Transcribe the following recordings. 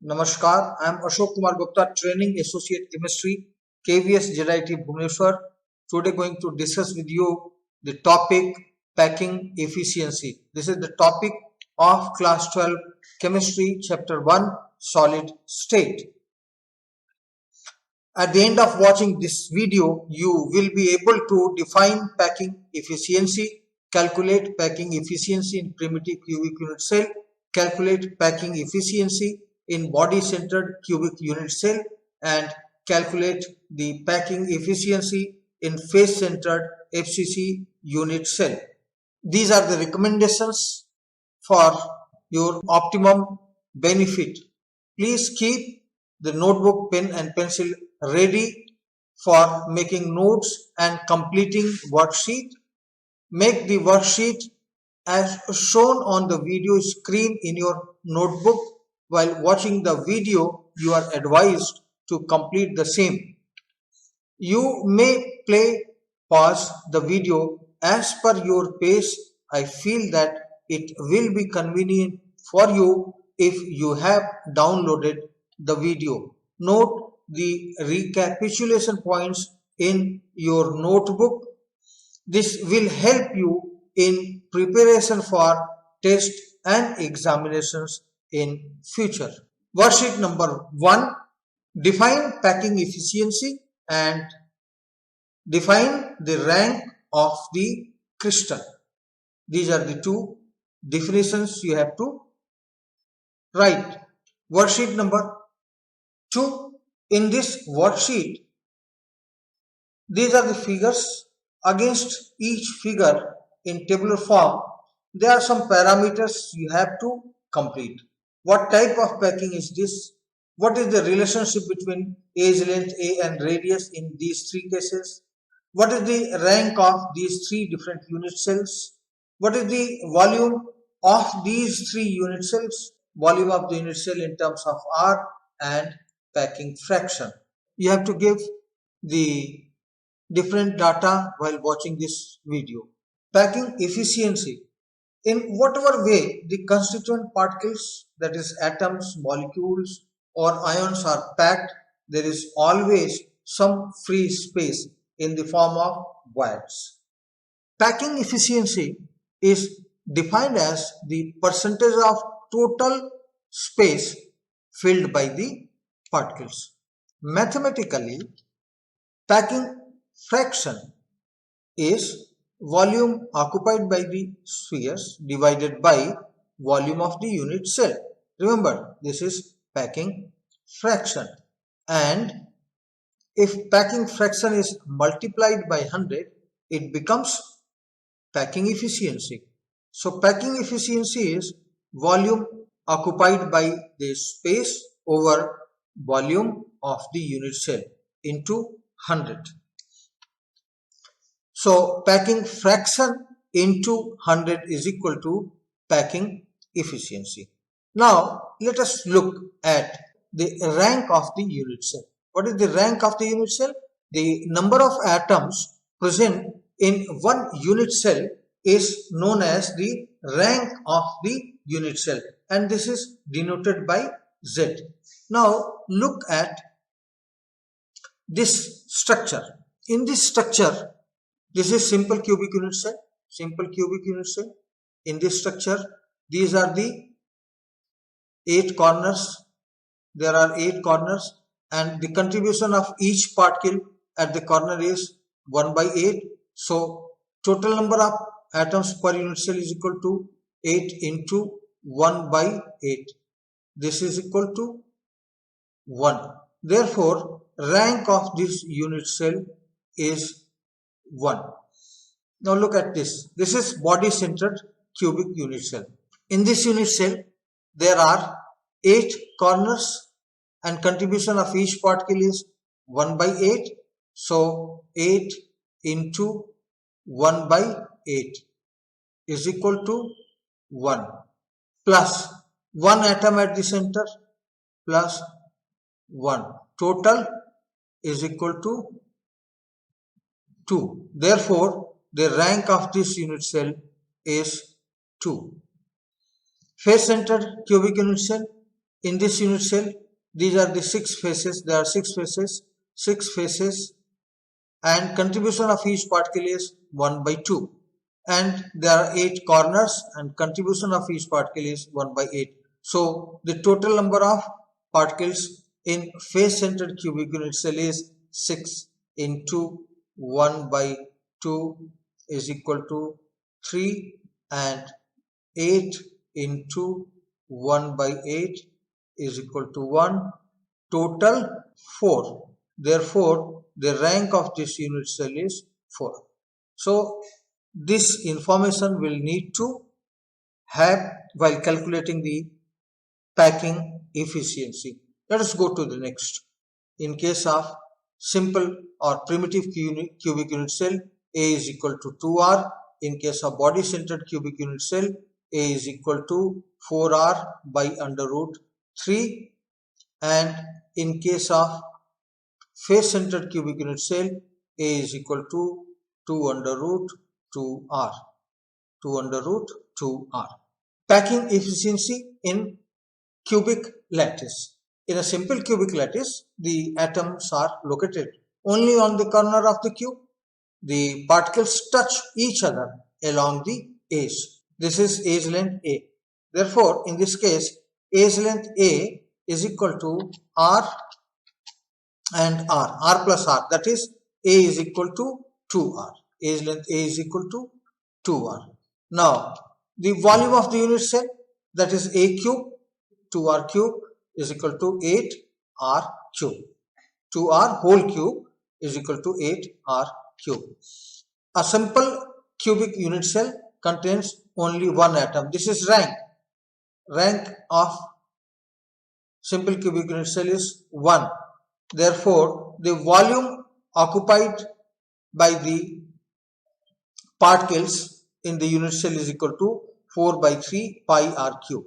Namaskar, I am Ashok Kumar Gupta, Training Associate Chemistry, KVS JIT Bhubaneswar. Today going to discuss with you the topic packing efficiency. This is the topic of class 12 chemistry chapter 1 solid state. At the end of watching this video, you will be able to define packing efficiency, calculate packing efficiency in primitive cubic unit cell, calculate packing efficiency in body-centered cubic unit cell, and calculate the packing efficiency in face-centered FCC unit cell. These are the recommendations for your optimum benefit. Please keep the notebook, pen and pencil ready for making notes and completing worksheet. Make the worksheet as shown on the video screen in your notebook. While watching the video, you are advised to complete the same. You may pause the video as per your pace. I feel that it will be convenient for you if you have downloaded the video. Note the recapitulation points in your notebook. This will help you in preparation for tests and examinations in future. Worksheet number 1. Define packing efficiency and define the rank of the crystal. These are the two definitions you have to write. Worksheet number 2. In this worksheet, these are the figures. Against each figure in tabular form, there are some parameters you have to complete. What type of packing is this? What is the relationship between edge length A and radius in these three cases? What is the rank of these three different unit cells? What is the volume of these three unit cells? Volume of the unit cell in terms of R and packing fraction. You have to give the different data while watching this video. Packing efficiency. In whatever way the constituent particles, that is atoms, molecules or ions are packed, there is always some free space in the form of voids. Packing efficiency is defined as the percentage of total space filled by the particles. Mathematically, packing fraction is volume occupied by the spheres divided by volume of the unit cell. Remember, this is packing fraction, and if packing fraction is multiplied by 100, it becomes packing efficiency. So packing efficiency is volume occupied by the space over volume of the unit cell into 100. So packing fraction into 100 is equal to packing efficiency. Now let us look at the rank of the unit cell. What is the rank of the unit cell? The number of atoms present in one unit cell is known as the rank of the unit cell, and this is denoted by Z. Now look at this structure. In this structure, this is simple cubic unit cell. In this structure, these are the 8 corners. There are 8 corners, and the contribution of each particle at the corner is 1 by 8. So total number of atoms per unit cell is equal to 8 into 1 by 8. This is equal to 1. Therefore, rank of this unit cell is 1. Now look at this. This is body-centered cubic unit cell. In this unit cell, there are 8 corners, and contribution of each particle is 1 by 8. So 8 into 1 by 8 is equal to 1, plus 1 atom at the center plus 1. Total is equal to 2. Therefore, the rank of this unit cell is 2. Face-centered cubic unit cell. in this unit cell. These are the 6 faces. There are 6 faces, and contribution of each particle is 1 by 2. And there are 8 corners, and contribution of each particle is 1 by 8. So the total number of particles in face-centered cubic unit cell is 6 into 1 by 2 is equal to 3, and 8 into 1 by 8 is equal to 1, total 4. Therefore, the rank of this unit cell is 4. So, this information will need to have while calculating the packing efficiency. Let us go to the next. In case of simple or primitive cubic unit cell, A is equal to 2R. In case of body centered cubic unit cell, A is equal to 4R by under root 3. And in case of face centered cubic unit cell, A is equal to 2 under root 2R. 2 under root 2R. Packing efficiency in cubic lattice. In a simple cubic lattice, the atoms are located only on the corner of the cube. The particles touch each other along the edge. This is edge length A. Therefore, in this case, edge length A is equal to R and R plus R. That is, A is equal to 2R. Edge length A is equal to 2R. Now, the volume of the unit cell, that is A cube, 2R cube is equal to 8R cube. 2R whole cube is equal to 8R cube. A simple cubic unit cell contains only one atom. This is rank. Rank of simple cubic unit cell is 1. Therefore, the volume occupied by the particles in the unit cell is equal to 4 by 3 pi r cube.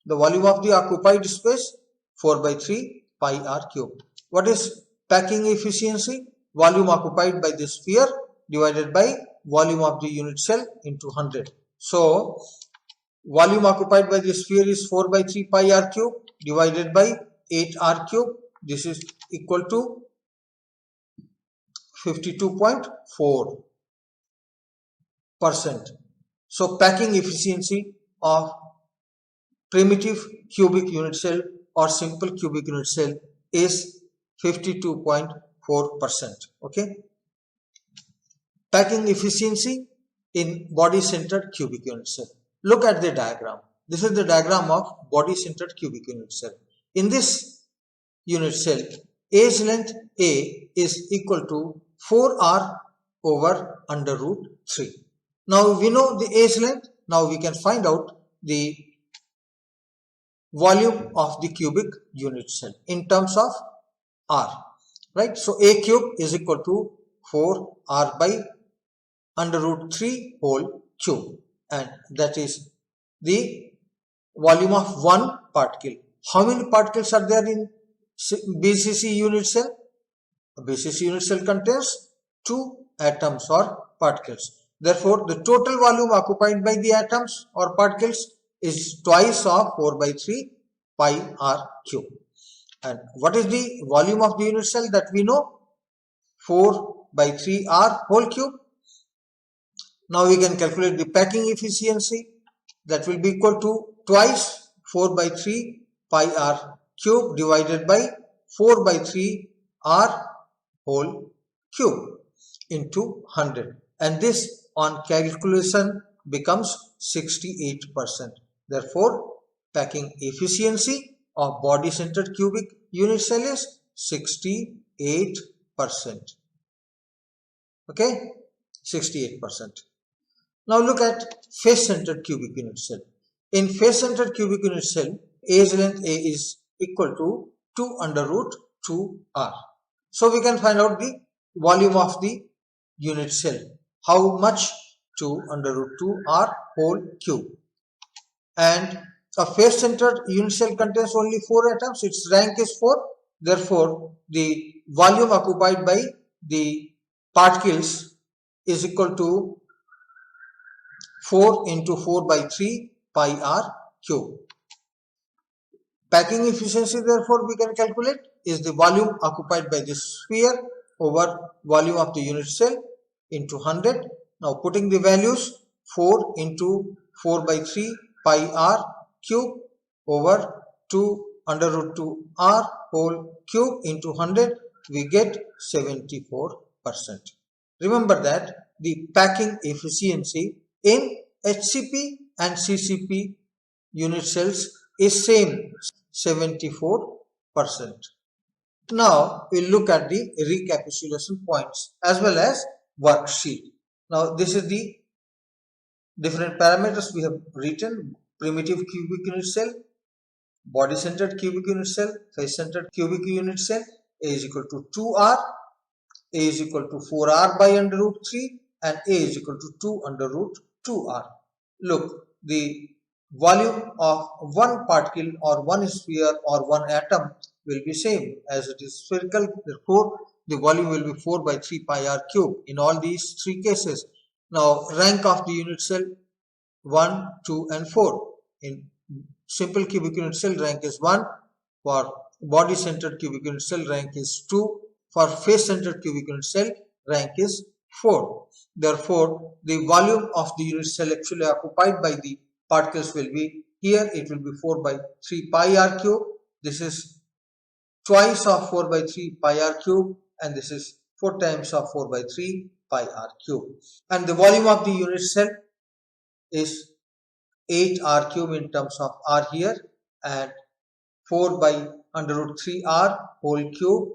The volume of the occupied space 4 by 3 pi r cube. What is packing efficiency? Volume occupied by the sphere divided by volume of the unit cell into 100. So, volume occupied by the sphere is 4 by 3 pi r cube divided by 8r cube. This is equal to 52.4%. So, packing efficiency of primitive cubic unit cell or simple cubic unit cell is 52.4%. Okay. Packing efficiency in body centered cubic unit cell. Look at the diagram. This is the diagram of body centered cubic unit cell. In this unit cell, edge length A is equal to 4R over under root 3. Now we know the edge length. Now we can find out the volume of the cubic unit cell in terms of R. Right? So A cube is equal to 4R by under root 3 whole cube, and that is the volume of one particle. How many particles are there in BCC unit cell? A BCC unit cell contains 2 atoms or particles. Therefore, the total volume occupied by the atoms or particles is twice of 4 by 3 pi r cube. And what is the volume of the unit cell that we know? 4 by 3 r whole cube. Now we can calculate the packing efficiency. That will be equal to twice 4 by 3 pi r cube divided by 4 by 3 r whole cube into 100. And this on calculation becomes 68%. Therefore, packing efficiency of body centered cubic unit cell is 68%. Okay, 68%. Now look at face centered cubic unit cell. In face centered cubic unit cell, edge length A is equal to 2 under root 2R. So we can find out the volume of the unit cell. How much? 2 under root 2R whole cube. And a face centered unit cell contains only 4 atoms. Its rank is 4. Therefore, the volume occupied by the particles is equal to 4 into 4 by 3 pi r cube. Packing efficiency, therefore, we can calculate is the volume occupied by this sphere over volume of the unit cell into 100. Now putting the values, 4 into 4 by 3 pi r cube over 2 under root 2 r whole cube into 100, we get 74%. Remember that the packing efficiency in HCP and CCP unit cells is same, 74%. Now we'll look at the recapitulation points as well as worksheet. Now this is the different parameters we have written: primitive cubic unit cell, body centered cubic unit cell, face centered cubic unit cell. A is equal to 2r, a is equal to 4r by under root 3, and a is equal to 2 under root 2r. Look, the volume of one particle or one sphere or one atom will be same as it is spherical, therefore the volume will be 4 by 3 pi r cube in all these three cases. Now rank of the unit cell 1, 2 and 4. In simple cubic unit cell rank is 1, for body centered cubic unit cell rank is 2, for face centered cubic unit cell rank is 4. Therefore the volume of the unit cell actually occupied by the particles will be, here it will be 4 by 3 pi r cube. This is twice of 4 by 3 pi r cube, and this is 4 times of 4 by 3 pi r cube. And the volume of the unit cell is 8 r cube in terms of r here, and 4 by under root 3 r whole cube,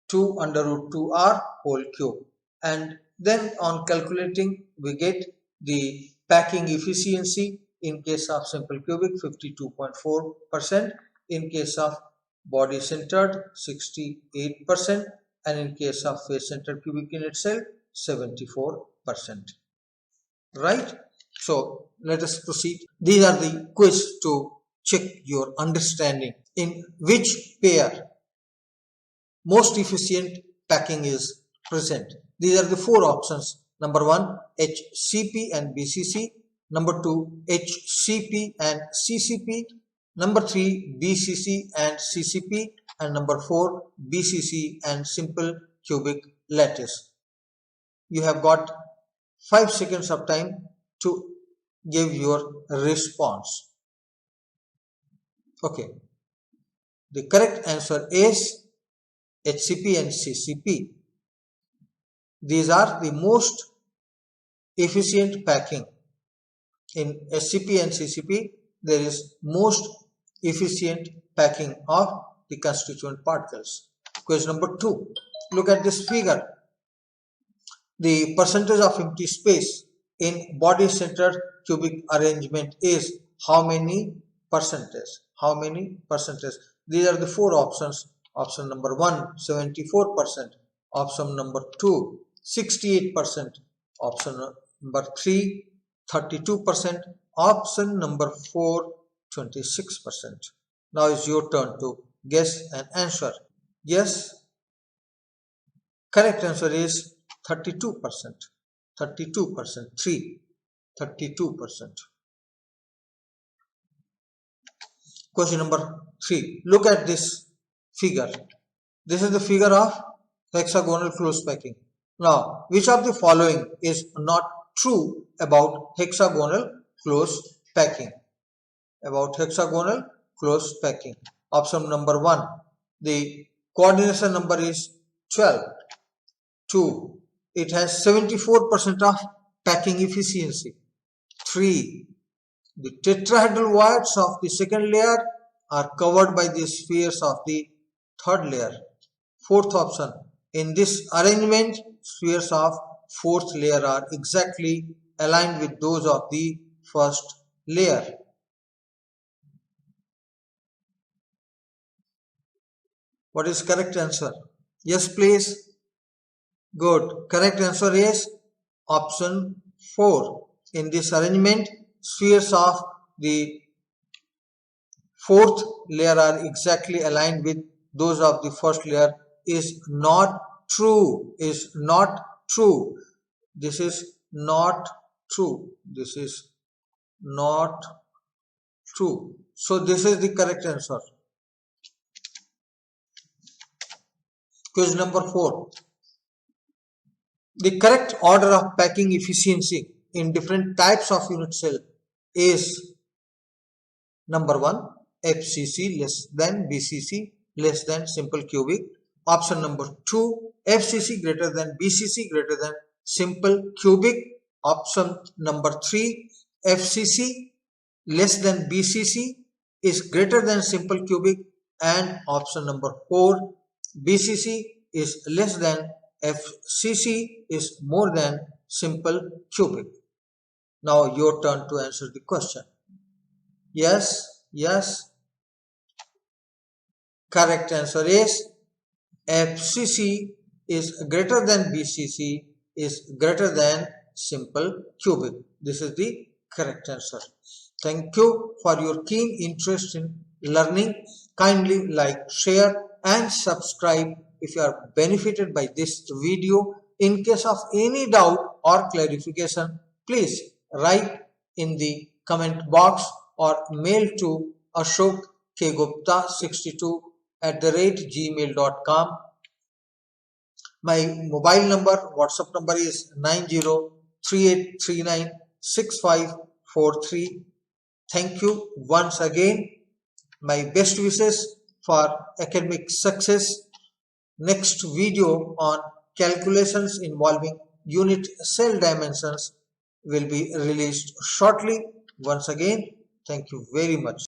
2 under root 2 r whole cube. And then on calculating we get the packing efficiency in case of simple cubic 52.4%, in case of body centered 68%, and in case of face centered cubic unit cell 74%. Right? So let us proceed. These are the quiz to check your understanding in which pair most efficient packing is present. These are the four options. Number 1, HCP and BCC. Number 2, HCP and CCP. Number 3, BCC and CCP. And number 4, BCC and simple cubic lattice. You have got 5 seconds of time to give your response. Okay. The correct answer is HCP and CCP. These are the most efficient packing. In HCP and CCP, there is most efficient packing of the constituent particles. Question number 2. Look at this figure. The percentage of empty space in body centered cubic arrangement is how many percentage? How many percentage? These are the four options. Option number 1, 74%. Option number 2, 68%. Option number 3, 32%. Option number 4, 26%. Now is your turn to guess and answer. Yes, correct answer is 32%. 32%. 3. 32%. Question number 3. Look at this figure. This is the figure of hexagonal close packing. Now, which of the following is not true about hexagonal close packing? About hexagonal close packing. Option number 1. The coordination number is 12. 2. It has 74% of packing efficiency. 3. The tetrahedral voids of the second layer are covered by the spheres of the third layer. Fourth option. In this arrangement, spheres of fourth layer are exactly aligned with those of the first layer. What is correct answer? Yes, please. Good. Correct answer is option 4. In this arrangement, spheres of the fourth layer are exactly aligned with those of the first layer is not true. Is not true. This is not true. This is not true. So this is the correct answer. Question number 4. The correct order of packing efficiency in different types of unit cell is number 1, FCC less than BCC less than simple cubic. Option number 2, FCC greater than BCC greater than simple cubic. Option number 3, FCC less than BCC is greater than simple cubic. And option number 4, BCC is less than FCC is more than simple cubic. Now your turn to answer the question. Yes, yes. Correct answer is FCC is greater than BCC is greater than simple cubic. This is the correct answer. Thank you for your keen interest in learning. Kindly like, share and subscribe if you are benefited by this video. In case of any doubt or clarification, please write in the comment box or mail to ashok.kgupta62@gmail.com. My mobile number, WhatsApp number is 9038396543. Thank you once again. My best wishes for academic success. Next video on calculations involving unit cell dimensions will be released shortly. Once again, thank you very much.